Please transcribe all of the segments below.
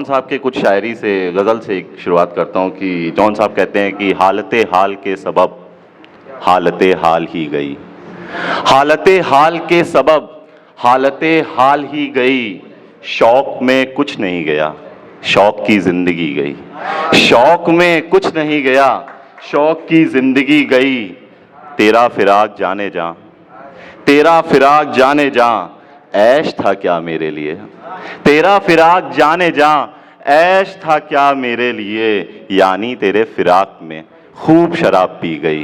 साहब के कुछ शायरी से, गज़ल से एक शुरुआत करता हूँ कि जॉन साहब कहते हैं कि हालते हाल के सबब हालते हाल ही गई, हालते हाल के सबब हालते हाल ही गई, शौक में कुछ नहीं गया, शौक की जिंदगी गई, शौक में कुछ नहीं गया, शौक की जिंदगी गई। तेरा फिराक जाने जा, तेरा फिराक जाने जा, ऐश था क्या मेरे लिए, तेरा फिराक जाने जा, ऐश था क्या मेरे लिए। यानी तेरे फिराक में खूब शराब पी गई,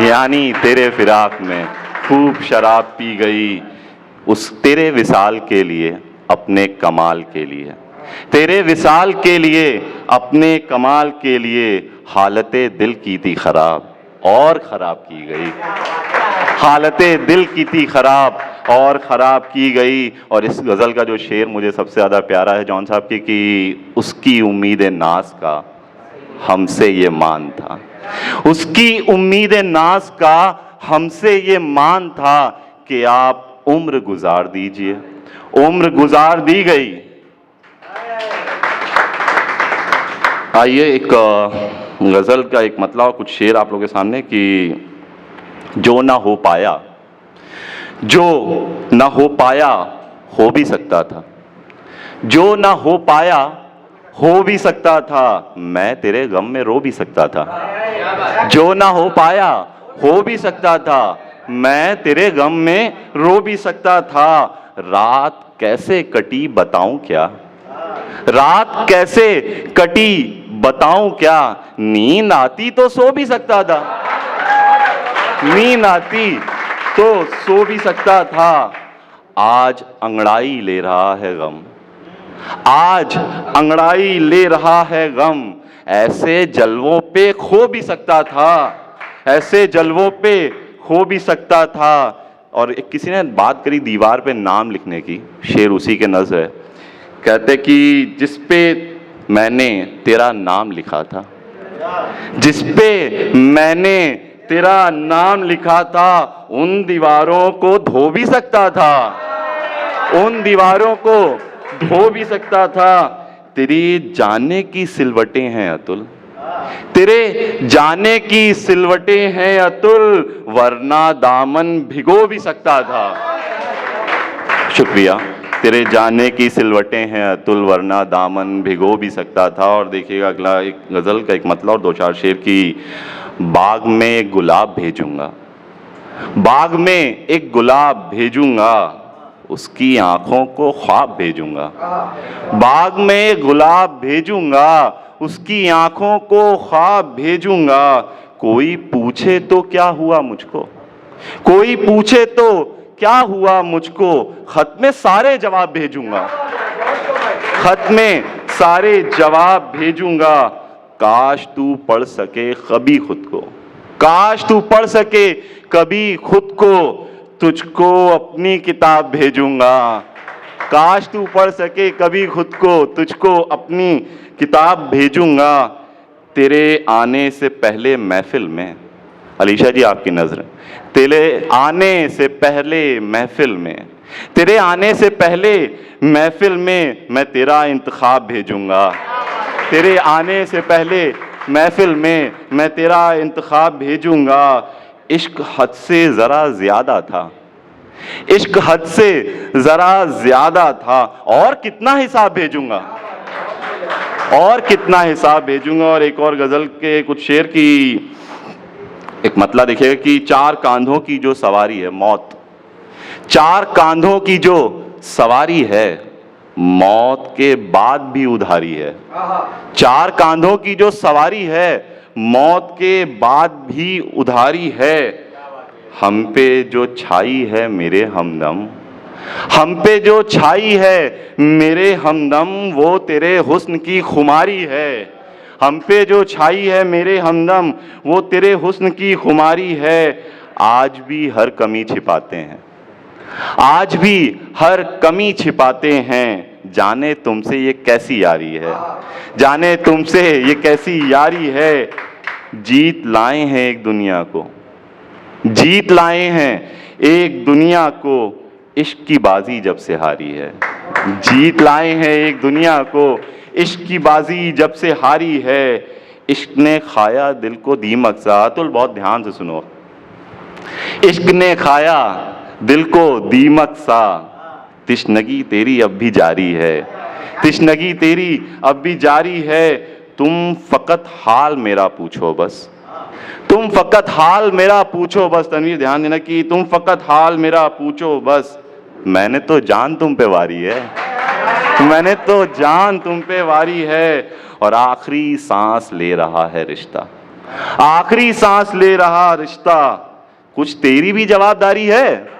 यानी तेरे फिराक में खूब शराब पी गई। उस तेरे विसाल के लिए, अपने कमाल के लिए, तेरे विसाल के लिए, अपने कमाल के लिए, हालते दिल की थी खराब और खराब की गई, हालते दिल की थी खराब और ख़राब की गई। और इस गज़ल का जो शेर मुझे सबसे ज़्यादा प्यारा है जॉन साहब की, कि उसकी उम्मीद नाज का हमसे ये मान था, उसकी उम्मीद नाज का हमसे ये मान था कि आप उम्र गुजार दीजिए, उम्र गुजार दी गई। आइए एक गज़ल का एक मतलब कुछ शेर आप लोगों के सामने, कि जो ना हो पाया, जो ना हो पाया हो भी सकता था, जो ना हो पाया हो भी सकता था, मैं तेरे गम में रो भी सकता था, जो ना हो पाया हो भी सकता था, मैं तेरे गम में रो भी सकता था। रात कैसे कटी बताऊं क्या, रात कैसे कटी बताऊं क्या, नींद आती तो सो भी सकता था, नींद आती तो सो भी सकता था। आज अंगड़ाई ले रहा है गम, आज अंगड़ाई ले रहा है गम, ऐसे जलवों पे खो भी सकता था, ऐसे जलवों पे खो भी सकता था। और एक किसी ने बात करी दीवार पे नाम लिखने की, शेर उसी के नज़र है। कहते कि जिस पे मैंने तेरा नाम लिखा था, जिस पे मैंने तेरा नाम लिखा था, उन दीवारों को धो भी सकता था, उन दीवारों को धो भी सकता था। तेरी जाने की सिलवटें हैं अतुल, तेरे जाने की सिलवटें हैं अतुल, वरना दामन भिगो भी सकता था। शुक्रिया। तेरे जाने की सिलवटें हैं अतुल, वरना दामन भिगो भी सकता था। और देखिएगा अगला एक गज़ल का एक मतलब और दो चार शेर की, बाग में एक गुलाब भेजूंगा, बाग में एक गुलाब भेजूंगा, उसकी आंखों को ख्वाब भेजूंगा, बाग में एक गुलाब भेजूंगा, उसकी आंखों को ख्वाब भेजूंगा। कोई पूछे तो क्या हुआ मुझको, कोई पूछे तो क्या हुआ मुझको, खत में सारे जवाब भेजूंगा, खत में सारे जवाब भेजूंगा। काश तू पढ़ सके कभी खुद को, काश तू पढ़ सके कभी खुद को, तुझको अपनी किताब भेजूंगा, काश तू पढ़ सके कभी खुद को, तुझको अपनी किताब भेजूंगा। तेरे आने से पहले महफिल में, अलीशा जी आपकी नजर, तेरे आने से पहले महफिल में, तेरे आने से पहले महफिल में मैं तेरा इंतखाब भेजूंगा, तेरे आने से पहले महफिल में मैं तेरा इंतखाब भेजूंगा। इश्क हद से ज़रा ज़्यादा था, इश्क हद से ज़रा ज़्यादा था, और कितना हिसाब भेजूंगा, और कितना हिसाब भेजूंगा। और एक और गज़ल के कुछ शेर की एक मतलब देखिएगा कि चार कांधों की जो सवारी है मौत, चार कांधों की जो सवारी है, मौत के बाद भी उधारी है, चार कांधों की जो सवारी है, मौत के बाद भी उधारी है। हम पे जो छाई है मेरे हमदम, हम पे जो छाई है मेरे हमदम, वो तेरे हुस्न की खुमारी है, हम पे जो छाई है मेरे हमदम, वो तेरे हुस्न की खुमारी है। आज भी हर कमी छिपाते हैं, आज भी हर कमी छिपाते हैं, जाने तुमसे ये कैसी यारी है, जाने तुमसे ये कैसी यारी है। जीत लाए हैं एक दुनिया को, जीत लाए हैं एक दुनिया को, इश्क की बाजी जब से हारी है, जीत लाए हैं एक दुनिया को, इश्क की बाजी जब से हारी है, इश्क ने खाया दिल को दीमक सा। अतुल बहुत ध्यान से सुनो। इश्क ने खाया दिल को दीमक सा, तिश्नगी तेरी अब भी जारी है, तिश्नगी तेरी अब भी जारी है। तुम फकत हाल मेरा पूछो बस, तुम फकत हाल मेरा पूछो बस। तनवीर ध्यान देना कि तुम फकत हाल मेरा पूछो बस। मैंने तो जान तुम पे वारी है, मैंने तो जान तुम पे वारी है। और आखिरी सांस ले रहा है रिश्ता, आखिरी सांस ले रहा रिश्ता, कुछ तेरी भी जवाबदारी है।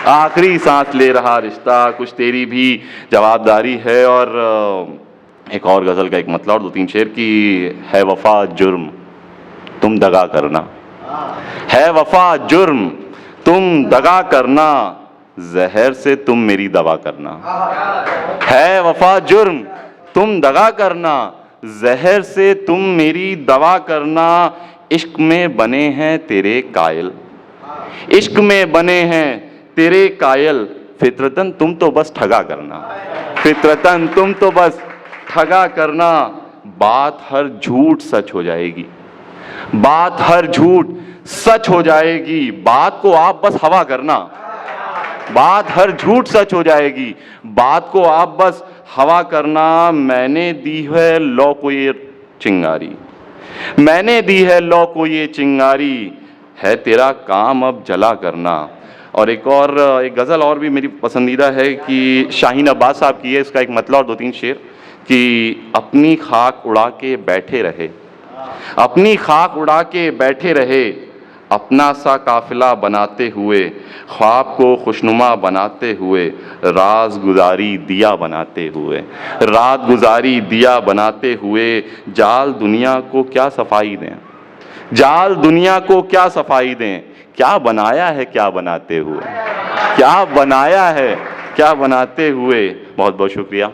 आखिरी सांस ले रहा रिश्ता, कुछ तेरी भी जवाबदारी है। और एक और गजल का एक मतलब और 2-3 शेर की, है वफा जुर्म तुम दगा करना, है वफा जुर्म तुम दगा करना, जहर से तुम मेरी दवा करना। है वफा जुर्म तुम दगा करना, जहर से तुम मेरी दवा करना। इश्क में बने हैं तेरे कायल, इश्क में बने हैं तेरे कायल, फितरतन तुम तो बस ठगा करना, फितरतन तुम तो बस ठगा करना। बात हर झूठ सच हो जाएगी, बात हर झूठ सच हो जाएगी, बात को आप बस हवा करना। बात हर झूठ सच हो जाएगी, बात को आप बस हवा करना। मैंने दी है लौ को ये चिंगारी, मैंने दी है लौ को ये चिंगारी, है तेरा काम अब जला करना। और एक गज़ल और भी मेरी पसंदीदा है कि शाहीन अब्बास साहब की है, इसका एक मतलब और 2-3 शेर कि अपनी खाक उड़ा के बैठे रहे, अपनी खाक उड़ा के बैठे रहे, अपना सा काफिला बनाते हुए, ख्वाब को खुशनुमा बनाते हुए, राज गुजारी दिया बनाते हुए, रात गुजारी दिया बनाते हुए। जाल दुनिया को क्या सफाई दें, जाल दुनिया को क्या सफाई दें, क्या बनाया है क्या बनाते हुए, क्या बनाया है क्या बनाते हुए। बहुत बहुत शुक्रिया।